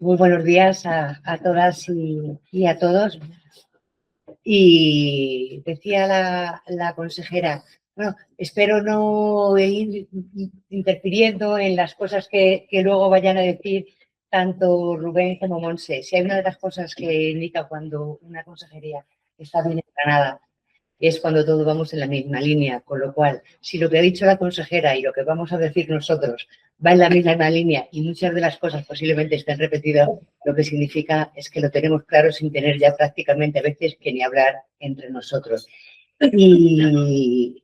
Muy buenos días a todas y a todos. Y decía la consejera, bueno, espero no ir interfiriendo en las cosas que luego vayan a decir tanto Rubén como Monse. Si hay una de las cosas que indica cuando una consejería está bien entrenada, es cuando todos vamos en la misma línea, con lo cual, si lo que ha dicho la consejera y lo que vamos a decir nosotros va en la misma línea y muchas de las cosas posiblemente estén repetidas, lo que significa es que lo tenemos claro sin tener ya prácticamente a veces que ni hablar entre nosotros. Y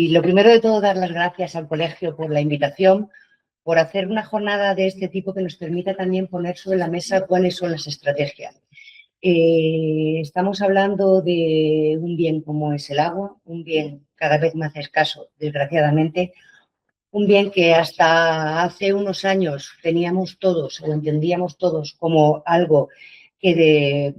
lo primero de todo, dar las gracias al colegio por la invitación, por hacer una jornada de este tipo que nos permita también poner sobre la mesa cuáles son las estrategias. Estamos hablando de un bien como es el agua, un bien cada vez más escaso, desgraciadamente, un bien que hasta hace unos años teníamos todos o entendíamos todos como algo que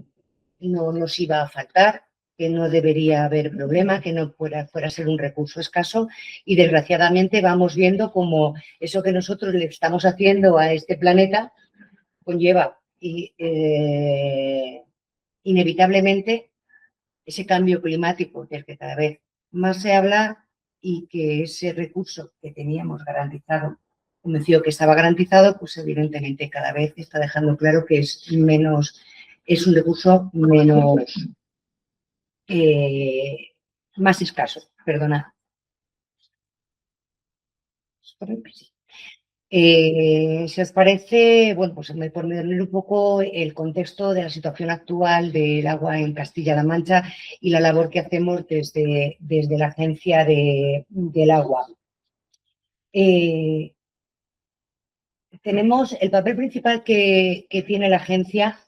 no nos iba a faltar, que no debería haber problema, que no fuera a ser un recurso escaso, y desgraciadamente vamos viendo como eso que nosotros le estamos haciendo a este planeta conlleva inevitablemente ese cambio climático del que cada vez más se habla y que ese recurso que teníamos garantizado, convencido que estaba garantizado, pues evidentemente cada vez está dejando claro que es un recurso más escaso, perdona. Si os parece, bueno, pues por poner un poco el contexto de la situación actual del agua en Castilla-La Mancha y la labor que hacemos desde la Agencia del Agua. Tenemos el papel principal que tiene la agencia,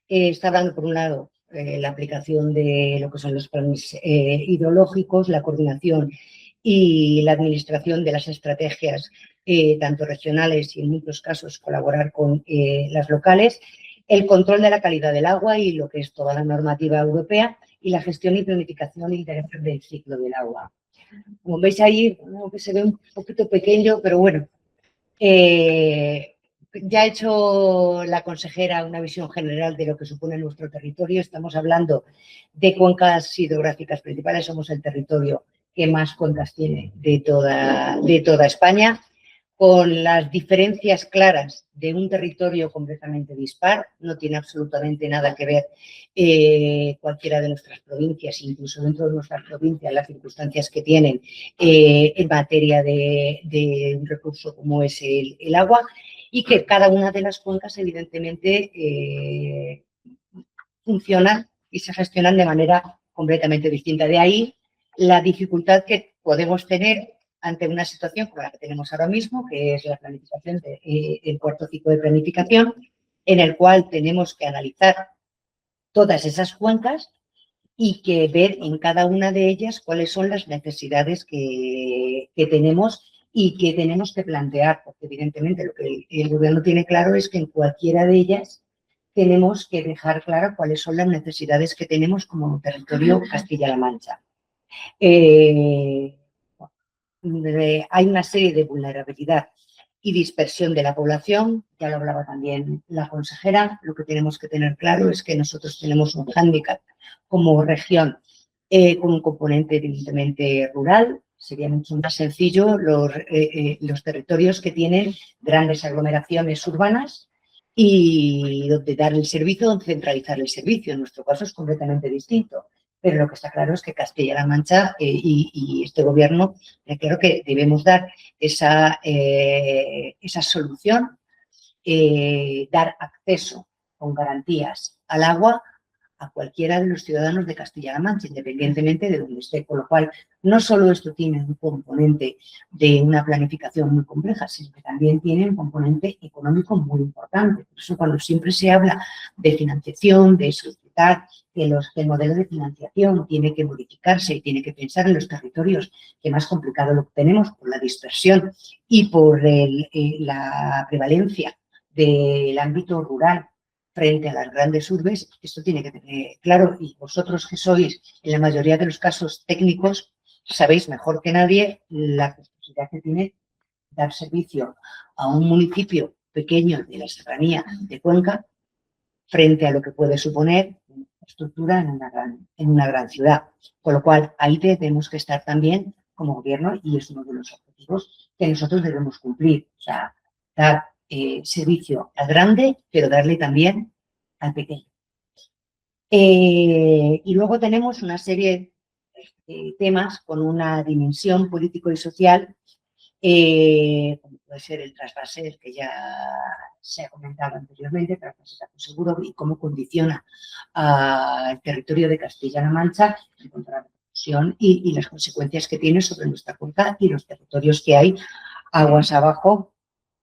está dando, por un lado, la aplicación de lo que son los planes hidrológicos, la coordinación y la administración de las estrategias tanto regionales y en muchos casos colaborar con las locales, el control de la calidad del agua y lo que es toda la normativa europea y la gestión y planificación integral del ciclo del agua. Como veis ahí, que se ve un poquito pequeño, pero bueno, ya ha hecho la consejera una visión general de lo que supone nuestro territorio. Estamos hablando de cuencas hidrográficas principales, somos el territorio que más cuencas tiene de toda España, con las diferencias claras de un territorio completamente dispar. No tiene absolutamente nada que ver cualquiera de nuestras provincias, incluso dentro de nuestras provincias, las circunstancias que tienen en materia de un recurso como es el agua, y que cada una de las cuencas evidentemente funcionan y se gestionan de manera completamente distinta. De ahí la dificultad que podemos tener ante una situación como la que tenemos ahora mismo, que es la planificación del cuarto ciclo de planificación, en el cual tenemos que analizar todas esas cuencas y que ver en cada una de ellas cuáles son las necesidades que tenemos y que tenemos que plantear, porque evidentemente lo que el gobierno tiene claro es que en cualquiera de ellas tenemos que dejar claro cuáles son las necesidades que tenemos como territorio Castilla-La Mancha. Hay una serie de vulnerabilidad y dispersión de la población, ya lo hablaba también la consejera. Lo que tenemos que tener claro es que nosotros tenemos un hándicap como región con un componente evidentemente rural. Sería mucho más sencillo los territorios que tienen grandes aglomeraciones urbanas y donde dar el servicio, donde centralizar el servicio. En nuestro caso es completamente distinto. Pero lo que está claro es que Castilla-La Mancha y este gobierno, creo que debemos dar esa solución, dar acceso con garantías al agua a cualquiera de los ciudadanos de Castilla-La Mancha, independientemente de donde esté. Con lo cual, no solo esto tiene un componente de una planificación muy compleja, sino que también tiene un componente económico muy importante. Por eso, cuando siempre se habla de financiación, de solicitar que el modelo de financiación tiene que modificarse y tiene que pensar en los territorios que más complicado lo tenemos por la dispersión y por la prevalencia del ámbito rural frente a las grandes urbes, esto tiene que tener claro, y vosotros que sois en la mayoría de los casos técnicos, sabéis mejor que nadie la posibilidad que tiene dar servicio a un municipio pequeño de la serranía de Cuenca frente a lo que puede suponer una estructura en una gran ciudad. Con lo cual, ahí tenemos que estar también como gobierno y es uno de los objetivos que nosotros debemos cumplir. O sea, dar servicio al grande, pero darle también al pequeño. Y luego tenemos una serie de temas con una dimensión político y social, como puede ser el trasvase, que ya se ha comentado anteriormente, trasvase de seguro y cómo condiciona al territorio de Castilla-La Mancha en cuanto a la repercusión y las consecuencias que tiene sobre nuestra cuenca y los territorios que hay aguas abajo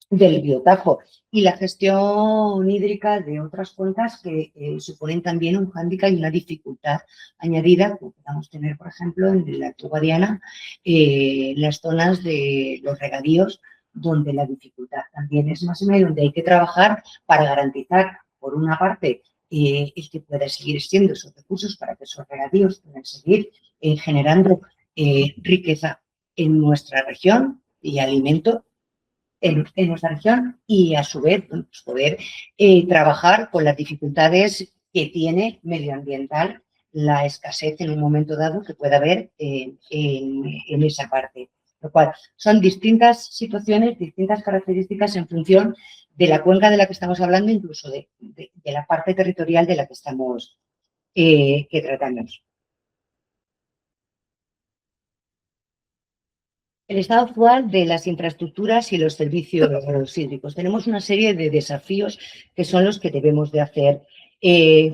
del río Tajo y la gestión hídrica de otras cuencas que suponen también un hándicap y una dificultad añadida, como podemos tener, por ejemplo, en la Alto Guadiana, las zonas de los regadíos, donde la dificultad también es más o menos, donde hay que trabajar para garantizar, por una parte, el que pueda seguir existiendo esos recursos para que esos regadíos puedan seguir generando riqueza en nuestra región y alimento en nuestra región y a su vez pues, poder trabajar con las dificultades que tiene medioambiental la escasez en un momento dado que pueda haber en esa parte. Lo cual son distintas situaciones, distintas características en función de la cuenca de la que estamos hablando, incluso de la parte territorial de la que estamos que tratamos. El estado actual de las infraestructuras y los servicios hídricos. Tenemos una serie de desafíos que son los que debemos de hacer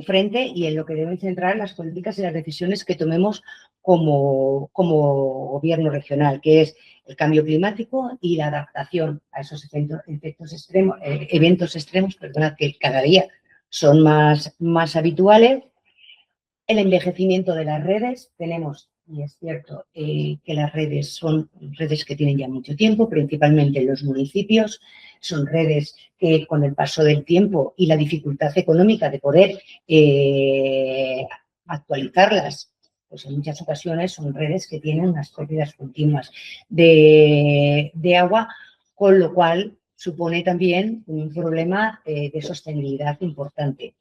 frente y en lo que deben centrar las políticas y las decisiones que tomemos como gobierno regional, que es el cambio climático y la adaptación a esos eventos extremos, que cada día son más habituales. El envejecimiento de las redes, tenemos, y es cierto, que las redes son redes que tienen ya mucho tiempo, principalmente en los municipios, son redes que con el paso del tiempo y la dificultad económica de poder actualizarlas, pues en muchas ocasiones son redes que tienen unas pérdidas continuas de agua, con lo cual supone también un problema de sostenibilidad importante.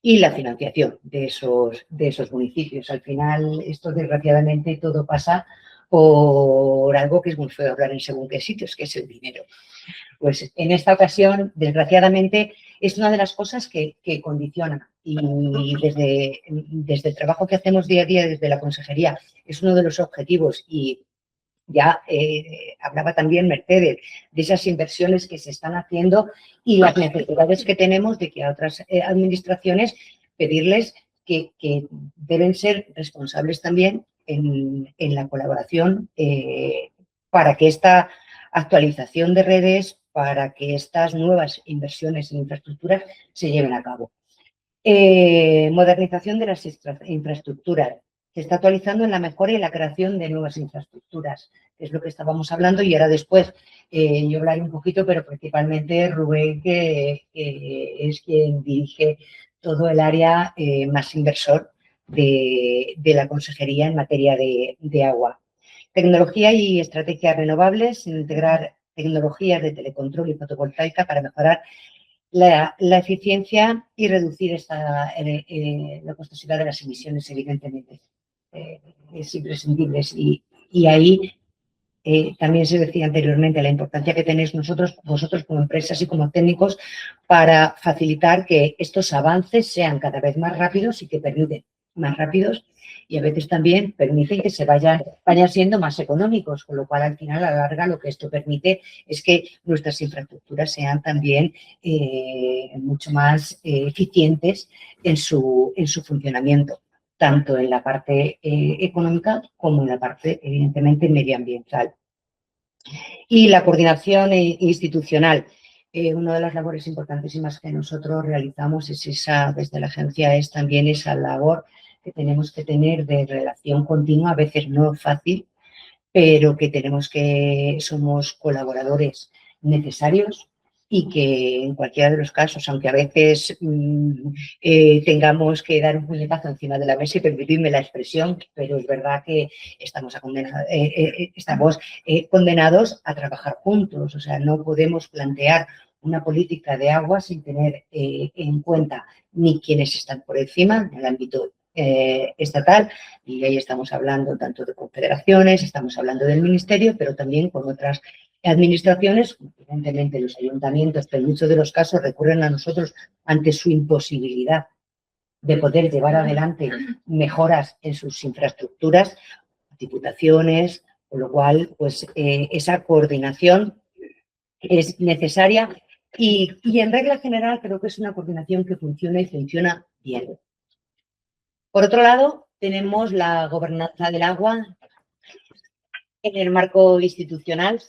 Y la financiación de esos municipios. Al final, esto desgraciadamente todo pasa por algo que es muy feo hablar en según qué sitios, que es el dinero. Pues en esta ocasión, desgraciadamente, es una de las cosas que condiciona y desde el trabajo que hacemos día a día desde la consejería es uno de los objetivos y ya hablaba también Mercedes de esas inversiones que se están haciendo y las necesidades que tenemos de que a otras administraciones pedirles que deben ser responsables también en la colaboración para que esta actualización de redes, para que estas nuevas inversiones en infraestructuras se lleven a cabo. Modernización de las infraestructuras. Se está actualizando en la mejora y la creación de nuevas infraestructuras, que es lo que estábamos hablando, y ahora después yo hablaré un poquito, pero principalmente Rubén, que es quien dirige todo el área más inversor de la consejería en materia de agua. Tecnología y estrategias renovables, integrar tecnologías de telecontrol y fotovoltaica para mejorar la eficiencia y reducir la costosidad de las emisiones, evidentemente. Es imprescindible. Y ahí también se decía anteriormente la importancia que tenéis vosotros como empresas y como técnicos para facilitar que estos avances sean cada vez más rápidos y que permiten más rápidos y a veces también permiten que se vayan siendo más económicos, con lo cual al final a la larga lo que esto permite es que nuestras infraestructuras sean también mucho más eficientes en su funcionamiento, tanto en la parte económica como en la parte, evidentemente, medioambiental. Y la coordinación institucional. Una de las labores importantísimas que nosotros realizamos es desde la agencia, es también esa labor que tenemos que tener de relación continua, a veces no fácil, pero que somos colaboradores necesarios y que en cualquiera de los casos, aunque a veces tengamos que dar un puñetazo encima de la mesa y permitidme la expresión, pero es verdad que estamos condenados a trabajar juntos, o sea, no podemos plantear una política de agua sin tener en cuenta ni quienes están por encima en el ámbito estatal, y ahí estamos hablando tanto de confederaciones, estamos hablando del ministerio, pero también con otras administraciones, evidentemente los ayuntamientos, pero en muchos de los casos recurren a nosotros ante su imposibilidad de poder llevar adelante mejoras en sus infraestructuras, diputaciones, con lo cual pues esa coordinación es necesaria y en regla general creo que es una coordinación que funciona y funciona bien. Por otro lado, tenemos la gobernanza del agua en el marco institucional,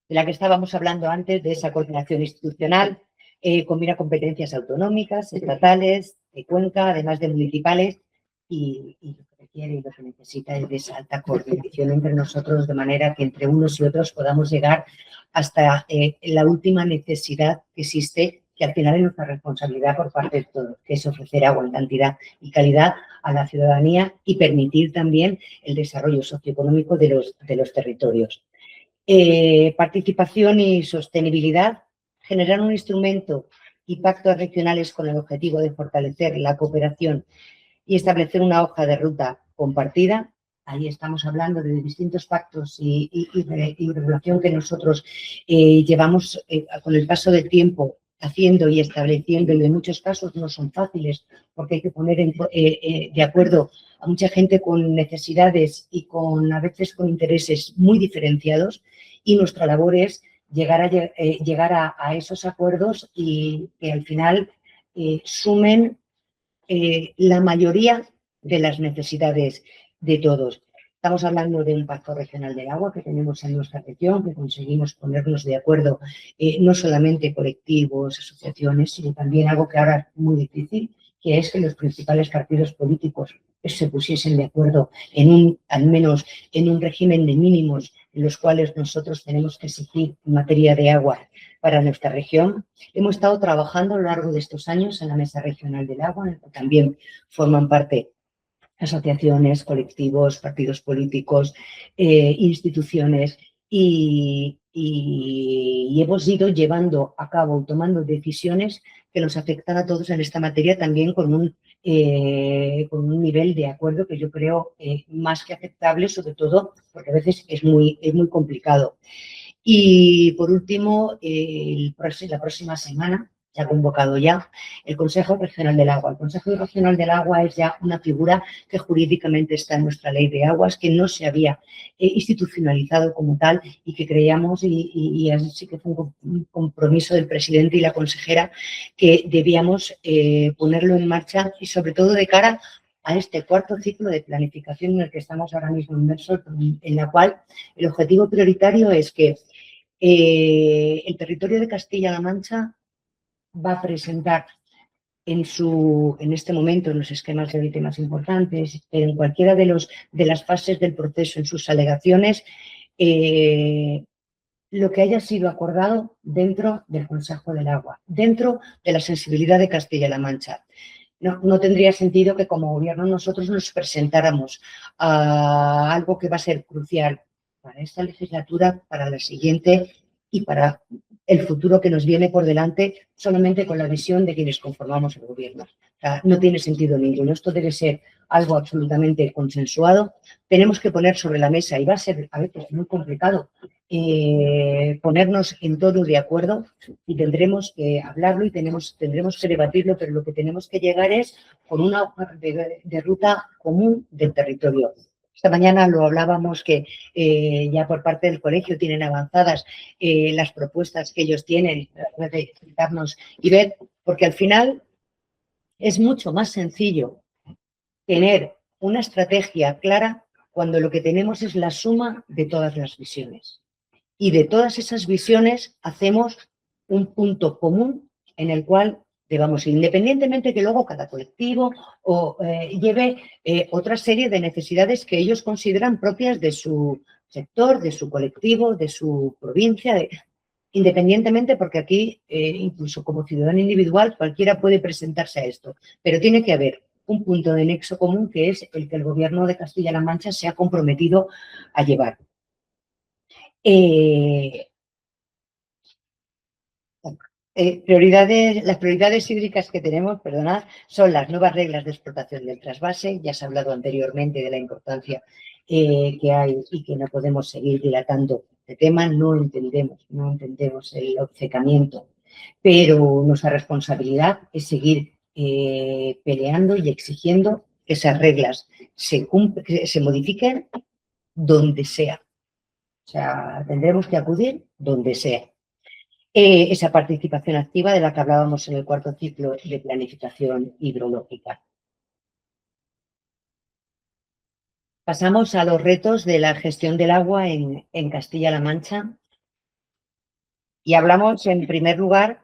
de la que estábamos hablando antes, de esa coordinación institucional, combina competencias autonómicas, estatales, de Cuenca, además de municipales, y lo que requiere y lo que necesita es de esa alta coordinación entre nosotros, de manera que entre unos y otros podamos llegar hasta la última necesidad que existe, que al final es nuestra responsabilidad por parte de todos, que es ofrecer agua en cantidad y calidad a la ciudadanía y permitir también el desarrollo socioeconómico de los territorios. Participación y sostenibilidad, generar un instrumento y pactos regionales con el objetivo de fortalecer la cooperación y establecer una hoja de ruta compartida. Ahí estamos hablando de distintos pactos y regulación que nosotros llevamos con el paso del tiempo haciendo y estableciendo, y en muchos casos no son fáciles porque hay que poner de acuerdo a mucha gente con necesidades y a veces con intereses muy diferenciados, y nuestra labor es llegar a esos acuerdos y que al final sumen la mayoría de las necesidades de todos. Estamos hablando de un pacto regional del agua que tenemos en nuestra región, que conseguimos ponernos de acuerdo, no solamente colectivos, asociaciones, sino también algo que ahora es muy difícil, que es que los principales partidos políticos se pusiesen de acuerdo al menos en un régimen de mínimos en los cuales nosotros tenemos que exigir en materia de agua para nuestra región. Hemos estado trabajando a lo largo de estos años en la Mesa Regional del Agua, en la que también forman parte asociaciones, colectivos, partidos políticos, instituciones, y hemos ido llevando a cabo, tomando decisiones que nos afectan a todos en esta materia, también con un nivel de acuerdo que yo creo más que aceptable, sobre todo porque a veces es muy complicado. Y por último, la próxima semana se ha convocado ya el Consejo Regional del Agua. El Consejo Regional del Agua es ya una figura que jurídicamente está en nuestra Ley de Aguas, que no se había institucionalizado como tal, y que creíamos, y así que fue un compromiso del presidente y la consejera, que debíamos ponerlo en marcha, y sobre todo de cara a este cuarto ciclo de planificación en el que estamos ahora mismo inmersos, en la cual el objetivo prioritario es que el territorio de Castilla-La Mancha va a presentar en este momento, en los esquemas de élite más importantes, en cualquiera de las fases del proceso, en sus alegaciones, lo que haya sido acordado dentro del Consejo del Agua, dentro de la sensibilidad de Castilla-La Mancha. No tendría sentido que como gobierno nosotros nos presentáramos a algo que va a ser crucial para esta legislatura, para la siguiente y para el futuro que nos viene por delante, solamente con la visión de quienes conformamos el gobierno. O sea, no tiene sentido ninguno. Esto debe ser algo absolutamente consensuado. Tenemos que poner sobre la mesa, y va a ser a veces muy complicado, ponernos en todo de acuerdo, y tendremos que hablarlo y tendremos que debatirlo, pero lo que tenemos que llegar es con una hoja de ruta común del territorio. Esta mañana lo hablábamos, que ya por parte del colegio tienen avanzadas las propuestas que ellos tienen, de citarnos y ver, porque al final es mucho más sencillo tener una estrategia clara cuando lo que tenemos es la suma de todas las visiones. Y de todas esas visiones hacemos un punto común en el cual debamos ir, independientemente que luego cada colectivo lleve otra serie de necesidades que ellos consideran propias de su sector, de su colectivo, de su provincia, independientemente, porque aquí, incluso como ciudadano individual, cualquiera puede presentarse a esto, pero tiene que haber un punto de nexo común, que es el que el Gobierno de Castilla-La Mancha se ha comprometido a llevar. Las prioridades hídricas que tenemos, perdonad, son las nuevas reglas de explotación del trasvase. Ya se ha hablado anteriormente de la importancia que hay y que no podemos seguir dilatando este tema. No entendemos el obcecamiento, pero nuestra responsabilidad es seguir peleando y exigiendo que esas reglas que se modifiquen donde sea. O sea, tendremos que acudir donde sea. Esa participación activa de la que hablábamos en el cuarto ciclo de planificación hidrológica. Pasamos a los retos de la gestión del agua en Castilla-La Mancha y hablamos, en primer lugar,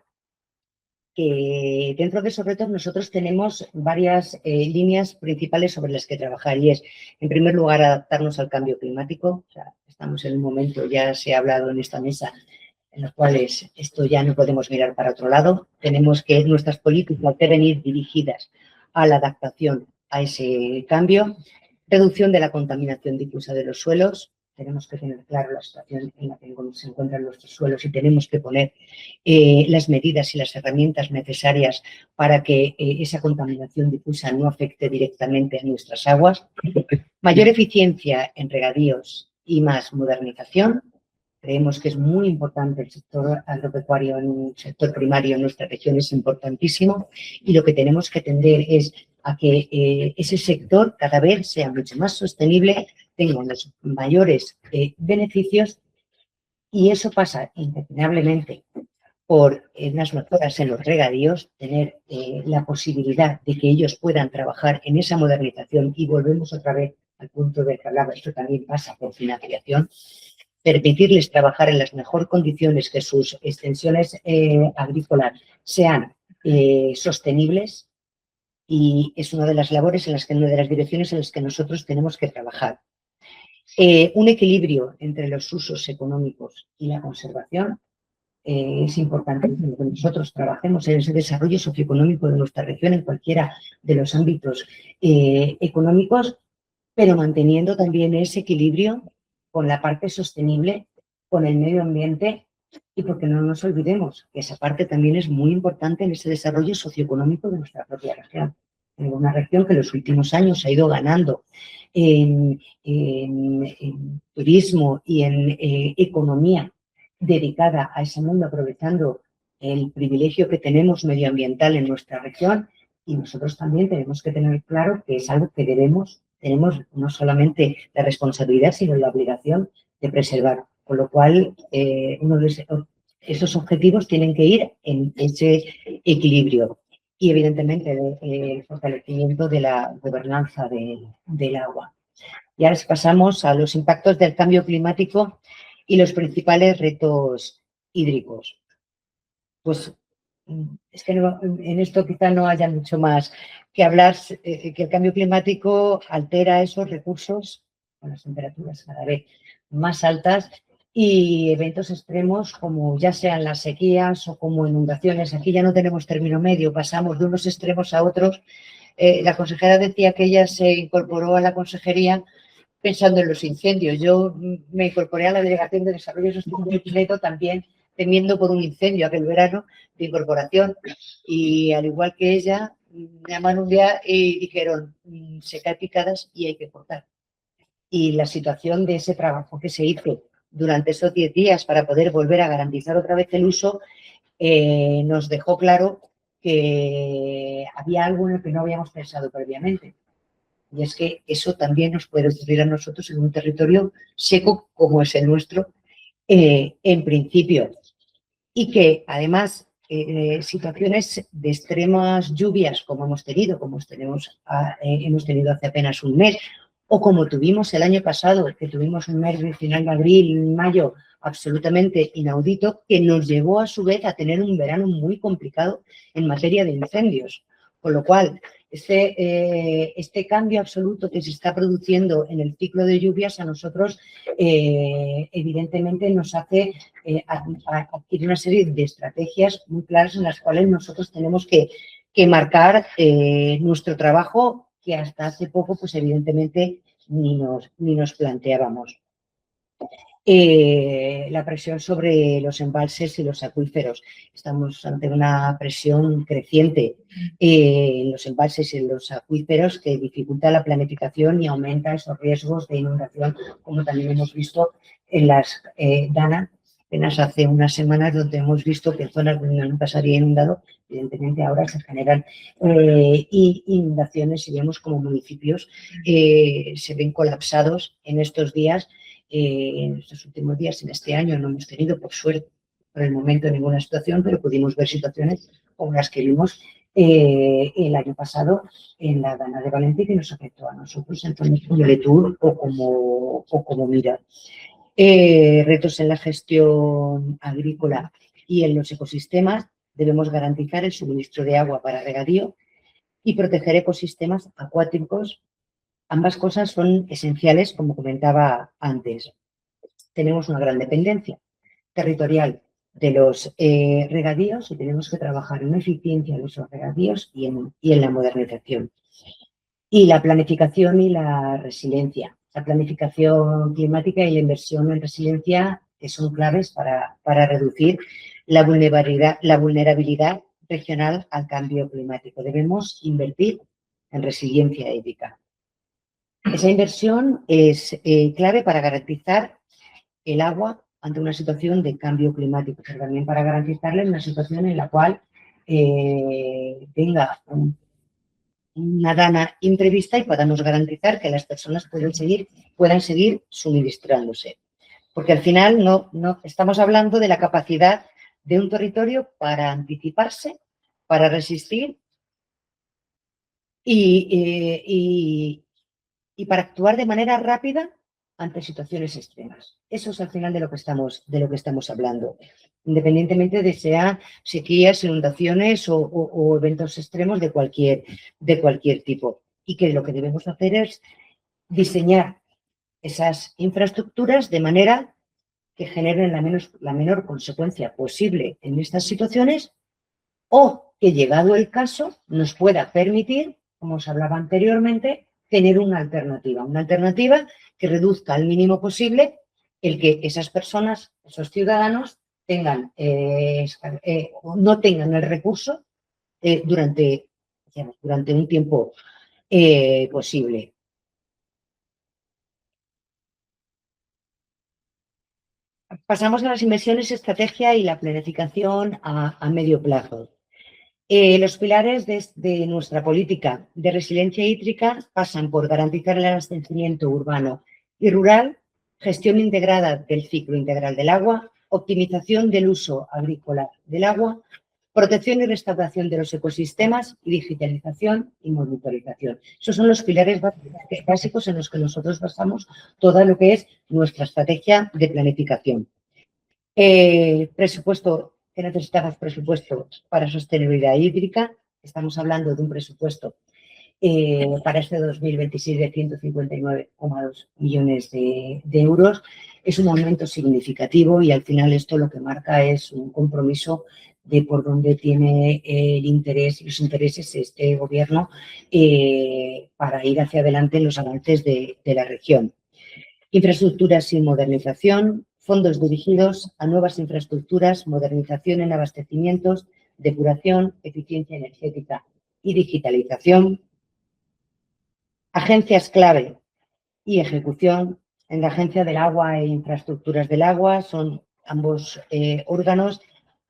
que dentro de esos retos nosotros tenemos varias líneas principales sobre las que trabajar, y es, en primer lugar, adaptarnos al cambio climático. O sea, estamos en un momento, ya se ha hablado en esta mesa, en los cuales esto ya no podemos mirar para otro lado. Tenemos que nuestras políticas deben ir dirigidas a la adaptación a ese cambio. Reducción de la contaminación difusa de los suelos. Tenemos que tener claro la situación en la que se encuentran nuestros suelos y tenemos que poner las medidas y las herramientas necesarias para que esa contaminación difusa no afecte directamente a nuestras aguas. Mayor eficiencia en regadíos y más modernización. Creemos que es muy importante el sector agropecuario, en el sector primario en nuestra región es importantísimo, y lo que tenemos que tender es a que ese sector cada vez sea mucho más sostenible, tenga unos mayores beneficios, y eso pasa indefectiblemente por unas mejoras en los regadíos, tener la posibilidad de que ellos puedan trabajar en esa modernización, y volvemos otra vez al punto del que hablaba, esto también pasa por financiación. Permitirles trabajar en las mejores condiciones, que sus extensiones agrícolas sean sostenibles, y es una de las labores una de las direcciones en las que nosotros tenemos que trabajar. Un equilibrio entre los usos económicos y la conservación. Es importante que nosotros trabajemos en ese desarrollo socioeconómico de nuestra región en cualquiera de los ámbitos económicos, pero manteniendo también ese equilibrio con la parte sostenible, con el medio ambiente, y porque no nos olvidemos que esa parte también es muy importante en ese desarrollo socioeconómico de nuestra propia región. En una región que en los últimos años ha ido ganando en turismo y en economía dedicada a ese mundo, aprovechando el privilegio que tenemos medioambiental en nuestra región, y nosotros también tenemos que tener claro que es algo que tenemos no solamente la responsabilidad, sino la obligación de preservar. Con lo cual, uno de esos objetivos tienen que ir en ese equilibrio. Y, evidentemente, el fortalecimiento de la gobernanza del agua. Y ahora pasamos a los impactos del cambio climático y los principales retos hídricos. Pues es que en esto quizá no haya mucho más que hablar, que el cambio climático altera esos recursos con las temperaturas cada vez más altas y eventos extremos como ya sean las sequías o como inundaciones. Aquí ya no tenemos término medio, pasamos de unos extremos a otros. La consejera decía que ella se incorporó a la consejería pensando en los incendios. Yo me incorporé a la Delegación de Desarrollo Sostenible también temiendo por un incendio aquel verano de incorporación, y al igual que ella, me llamaron un día y dijeron, se cae picadas y hay que cortar. Y la situación de ese trabajo que se hizo durante esos 10 días para poder volver a garantizar otra vez el uso, nos dejó claro que había algo en lo que no habíamos pensado previamente. Y es que eso también nos puede ocurrir a nosotros en un territorio seco como es el nuestro, en principio. Y que, además, situaciones de extremas lluvias como hemos tenido hace apenas un mes, o como tuvimos el año pasado, que tuvimos un mes de final de abril, mayo, absolutamente inaudito, que nos llevó a su vez a tener un verano muy complicado en materia de incendios. Con lo cual, este cambio absoluto que se está produciendo en el ciclo de lluvias a nosotros evidentemente nos hace adquirir una serie de estrategias muy claras en las cuales nosotros tenemos que marcar nuestro trabajo, que hasta hace poco pues evidentemente ni nos planteábamos. la presión sobre los embalses y los acuíferos. Estamos ante una presión creciente en los embalses y en los acuíferos que dificulta la planificación y aumenta esos riesgos de inundación, como también hemos visto en las Dana, apenas hace unas semanas, donde hemos visto que en zonas donde nunca se había inundado, evidentemente ahora se generan inundaciones y vemos como municipios se ven colapsados en estos días. En estos últimos días, en este año, no hemos tenido, por suerte, por el momento, ninguna situación, pero pudimos ver situaciones como las que vimos el año pasado en la Dana de València, que nos afectó a nosotros en zonas como Letur o como Mira. Retos en la gestión agrícola y en los ecosistemas. Debemos garantizar el suministro de agua para regadío y proteger ecosistemas acuáticos. Ambas cosas son esenciales, como comentaba antes. Tenemos una gran dependencia territorial de los regadíos y tenemos que trabajar en la eficiencia de esos regadíos y en la modernización. Y la planificación y la resiliencia. La planificación climática y la inversión en resiliencia que son claves para reducir la vulnerabilidad regional al cambio climático. Debemos invertir en resiliencia hídrica. Esa inversión es clave para garantizar el agua ante una situación de cambio climático, pero también para garantizarle una situación en la cual venga una dana imprevista y podamos garantizar que las personas puedan seguir suministrándose. Porque al final no estamos hablando de la capacidad de un territorio para anticiparse, para resistir y para actuar de manera rápida ante situaciones extremas. Eso es al final de lo que estamos hablando, independientemente de sea sequías, inundaciones o eventos extremos de cualquier tipo. Y que lo que debemos hacer es diseñar esas infraestructuras de manera que generen la menor consecuencia posible en estas situaciones o que, llegado el caso, nos pueda permitir, como os hablaba anteriormente, tener una alternativa que reduzca al mínimo posible el que esas personas, esos ciudadanos, no tengan el recurso durante un tiempo posible. Pasamos a las inversiones, estrategia y la planificación a medio plazo. Los pilares de nuestra política de resiliencia hídrica pasan por garantizar el abastecimiento urbano y rural, gestión integrada del ciclo integral del agua, optimización del uso agrícola del agua, protección y restauración de los ecosistemas y digitalización y monitorización. Esos son los pilares básicos en los que nosotros basamos todo lo que es nuestra estrategia de planificación. Presupuesto. Que necesitamos presupuesto para sostenibilidad hídrica. Estamos hablando de un presupuesto para este 2026 de 159,2 millones de euros. Es un aumento significativo y al final esto lo que marca es un compromiso de por dónde tiene los intereses este gobierno para ir hacia adelante en los avances de la región. Infraestructuras y modernización. Fondos dirigidos a nuevas infraestructuras, modernización en abastecimientos, depuración, eficiencia energética y digitalización. Agencias clave y ejecución. En la Agencia del Agua e Infraestructuras del Agua son ambos órganos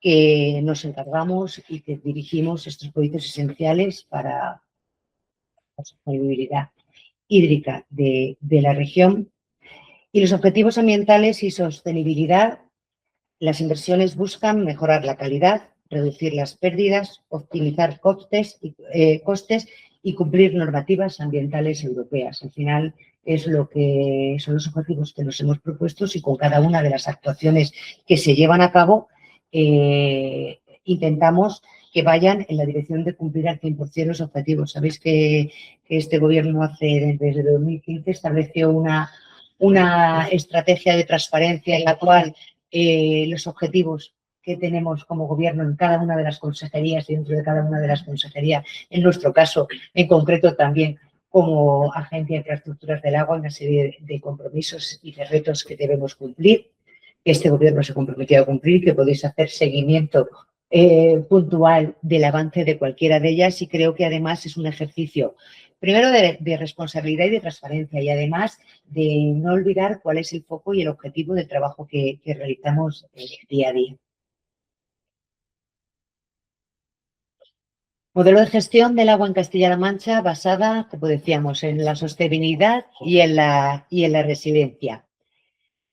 que nos encargamos y que dirigimos estos proyectos esenciales para la sostenibilidad hídrica de la región. Y los objetivos ambientales y sostenibilidad, las inversiones buscan mejorar la calidad, reducir las pérdidas, optimizar costes y cumplir normativas ambientales europeas. Al final es lo que son los objetivos que nos hemos propuesto y con cada una de las actuaciones que se llevan a cabo intentamos que vayan en la dirección de cumplir al 100% los objetivos. Sabéis que este gobierno desde 2015 estableció una estrategia de transparencia en la cual los objetivos que tenemos como gobierno en cada una de las consejerías y dentro de cada una de las consejerías, en nuestro caso en concreto también como Agencia de Infraestructuras del Agua, una serie de compromisos y de retos que debemos cumplir, que este Gobierno se comprometió a cumplir, que podéis hacer seguimiento puntual del avance de cualquiera de ellas, y creo que además es un ejercicio, primero de responsabilidad y de transparencia, y además de no olvidar cuál es el foco y el objetivo del trabajo que realizamos día a día. Modelo de gestión del agua en Castilla-La Mancha basada, como decíamos, en la sostenibilidad y en la resiliencia.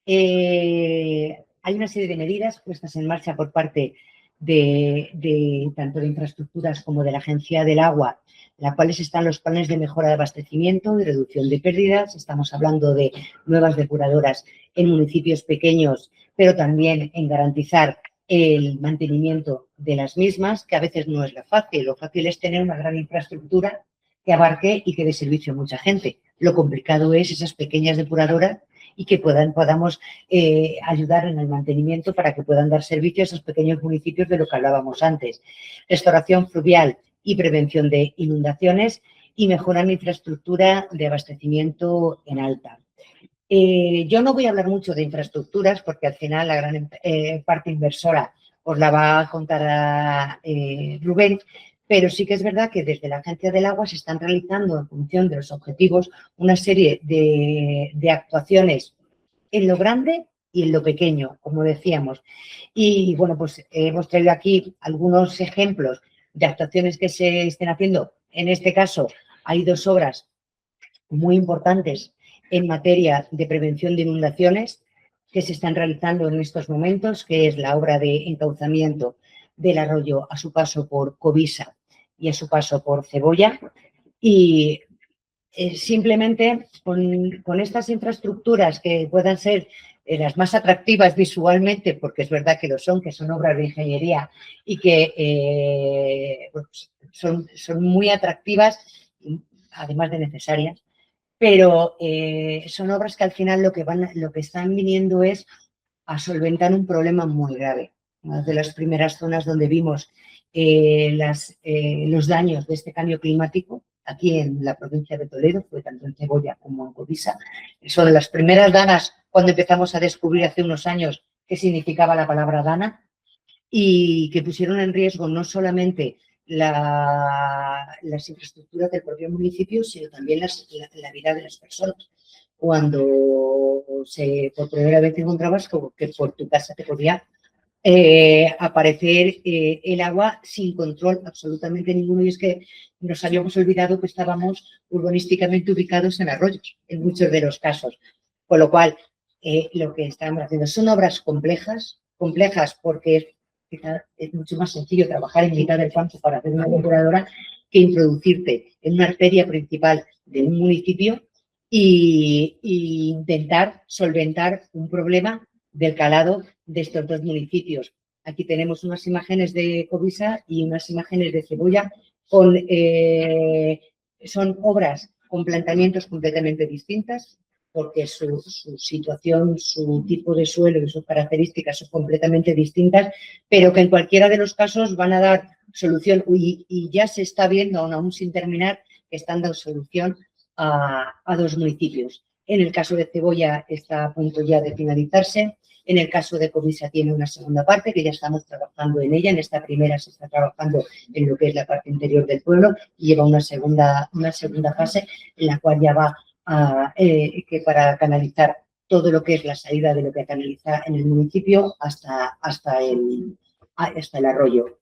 Hay una serie de medidas puestas en marcha por parte de tanto de infraestructuras como de la Agencia del Agua, en las cuales están los planes de mejora de abastecimiento, de reducción de pérdidas. Estamos hablando de nuevas depuradoras en municipios pequeños, pero también en garantizar el mantenimiento de las mismas, que a veces no es lo fácil. Lo fácil es tener una gran infraestructura que abarque y que dé servicio a mucha gente. Lo complicado es esas pequeñas depuradoras y que podamos ayudar en el mantenimiento para que puedan dar servicio a esos pequeños municipios de lo que hablábamos antes. Restauración fluvial y prevención de inundaciones, y mejorar la infraestructura de abastecimiento en alta. Yo no voy a hablar mucho de infraestructuras porque al final la gran parte inversora os la va a contar Rubén, pero sí que es verdad que desde la Agencia del Agua se están realizando, en función de los objetivos, una serie de actuaciones en lo grande y en lo pequeño, como decíamos. Y bueno, pues hemos traído aquí algunos ejemplos de actuaciones que se estén haciendo. En este caso, hay dos obras muy importantes en materia de prevención de inundaciones que se están realizando en estos momentos, que es la obra de encauzamiento del arroyo a su paso por Covisa y a su paso por Cebolla. Y simplemente con estas infraestructuras que puedan ser las más atractivas visualmente, porque es verdad que lo son, que son obras de ingeniería y que pues son muy atractivas, además de necesarias, pero son obras que al final lo que están viniendo es a solventar un problema muy grave. Una de las primeras zonas donde vimos los daños de este cambio climático, aquí en la provincia de Toledo, fue tanto en Cebolla como en Covisa. Son las primeras danas cuando empezamos a descubrir hace unos años qué significaba la palabra dana, y que pusieron en riesgo no solamente las infraestructuras del propio municipio, sino también la vida de las personas. Cuando por primera vez te encontrabas que por tu casa te podía aparecer el agua sin control absolutamente ninguno, y es que nos habíamos olvidado que estábamos urbanísticamente ubicados en arroyos, en muchos de los casos. Con lo cual, lo que estamos haciendo son obras complejas porque es mucho más sencillo trabajar en mitad del campo para hacer una depuradora que introducirte en una arteria principal de un municipio e intentar solventar un problema del calado de estos dos municipios. Aquí tenemos unas imágenes de Covisa y unas imágenes de Cebolla. Son obras con planteamientos completamente distintas, porque su situación, su tipo de suelo y sus características son completamente distintas, pero que en cualquiera de los casos van a dar solución, y ya se está viendo, aún sin terminar, que están dando solución a dos municipios. En el caso de Cebolla está a punto ya de finalizarse. En el caso de Covisa tiene una segunda parte que ya estamos trabajando en ella. En esta primera se está trabajando en lo que es la parte interior del pueblo, y lleva una segunda fase en la cual ya va que para canalizar todo lo que es la salida de lo que canaliza en el municipio hasta el arroyo.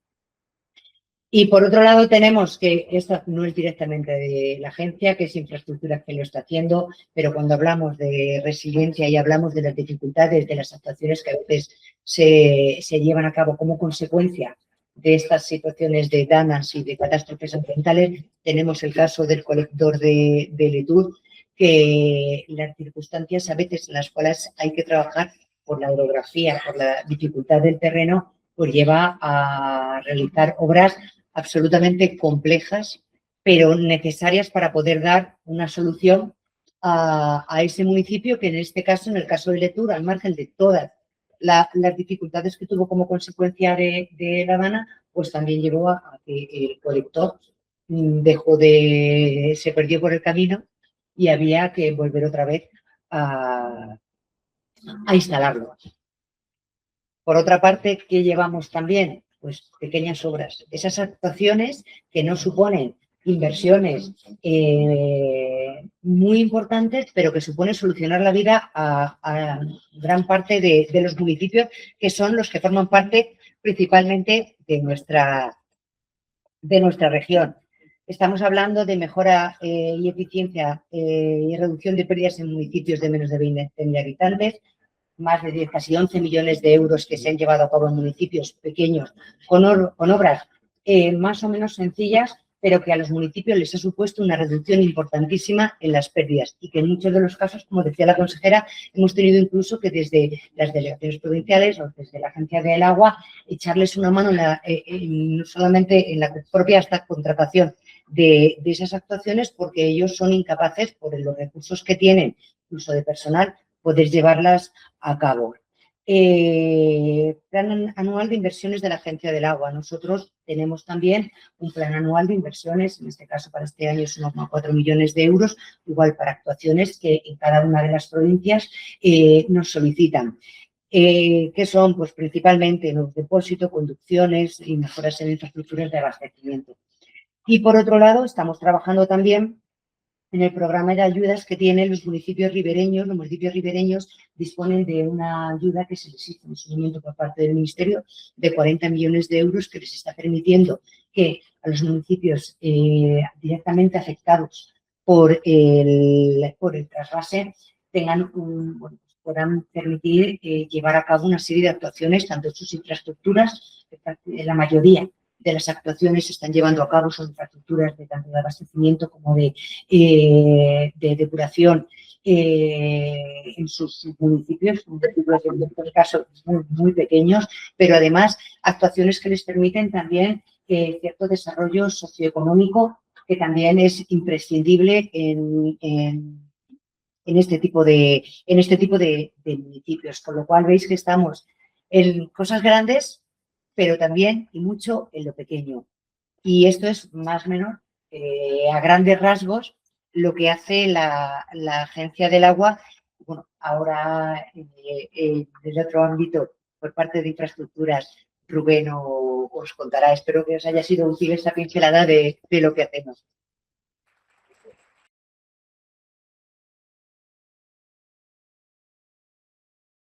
Y por otro lado tenemos que esto no es directamente de la agencia, que es infraestructura que lo está haciendo, pero cuando hablamos de resiliencia y hablamos de las dificultades, de las actuaciones que a veces se llevan a cabo como consecuencia de estas situaciones de danas y de catástrofes ambientales, tenemos el caso del colector de Letur, que las circunstancias a veces en las cuales hay que trabajar por la orografía, por la dificultad del terreno, pues lleva a realizar obras absolutamente complejas, pero necesarias para poder dar una solución a ese municipio, que en este caso, en el caso de Letur, al margen de todas las dificultades que tuvo como consecuencia de la dana, pues también llevó a que el colector se perdió por el camino y había que volver otra vez a instalarlo. Por otra parte, ¿qué llevamos también? Pues pequeñas obras. Esas actuaciones que no suponen inversiones muy importantes, pero que suponen solucionar la vida a gran parte de los municipios, que son los que forman parte principalmente de nuestra región. Estamos hablando de mejora y eficiencia y reducción de pérdidas en municipios de menos de 20.000 habitantes, más de 10, casi 11 millones de euros que se han llevado a cabo en municipios pequeños con obras más o menos sencillas, pero que a los municipios les ha supuesto una reducción importantísima en las pérdidas y que en muchos de los casos, como decía la consejera, hemos tenido incluso que desde las delegaciones provinciales o desde la Agencia del Agua echarles una mano no solamente en la propia hasta contratación de esas actuaciones, porque ellos son incapaces, por los recursos que tienen, incluso de personal, poder llevarlas a cabo. Plan anual de inversiones de la Agencia del Agua. Nosotros tenemos también un plan anual de inversiones, en este caso para este año es 1,4 millones de euros, igual para actuaciones que en cada una de las provincias nos solicitan. ¿Qué son? Pues principalmente los depósitos, conducciones y mejoras en infraestructuras de abastecimiento. Y por otro lado, estamos trabajando también en el programa de ayudas que tienen los municipios ribereños. Los municipios ribereños disponen de una ayuda que se les hizo en su momento por parte del Ministerio de 40 millones de euros, que les está permitiendo que a los municipios directamente afectados por el trasvase puedan permitir llevar a cabo una serie de actuaciones, tanto en sus infraestructuras, la mayoría de las actuaciones se están llevando a cabo son infraestructuras de tanto de abastecimiento como de depuración en sus municipios, en este caso muy pequeños, pero además actuaciones que les permiten también cierto desarrollo socioeconómico, que también es imprescindible en este tipo de municipios. Con lo cual veis que estamos en cosas grandes, pero también y mucho en lo pequeño. Y esto es más o menos, a grandes rasgos, lo que hace la Agencia del Agua. Bueno, ahora desde otro ámbito, por parte de infraestructuras, Rubén os contará. Espero que os haya sido útil esta pincelada de lo que hacemos.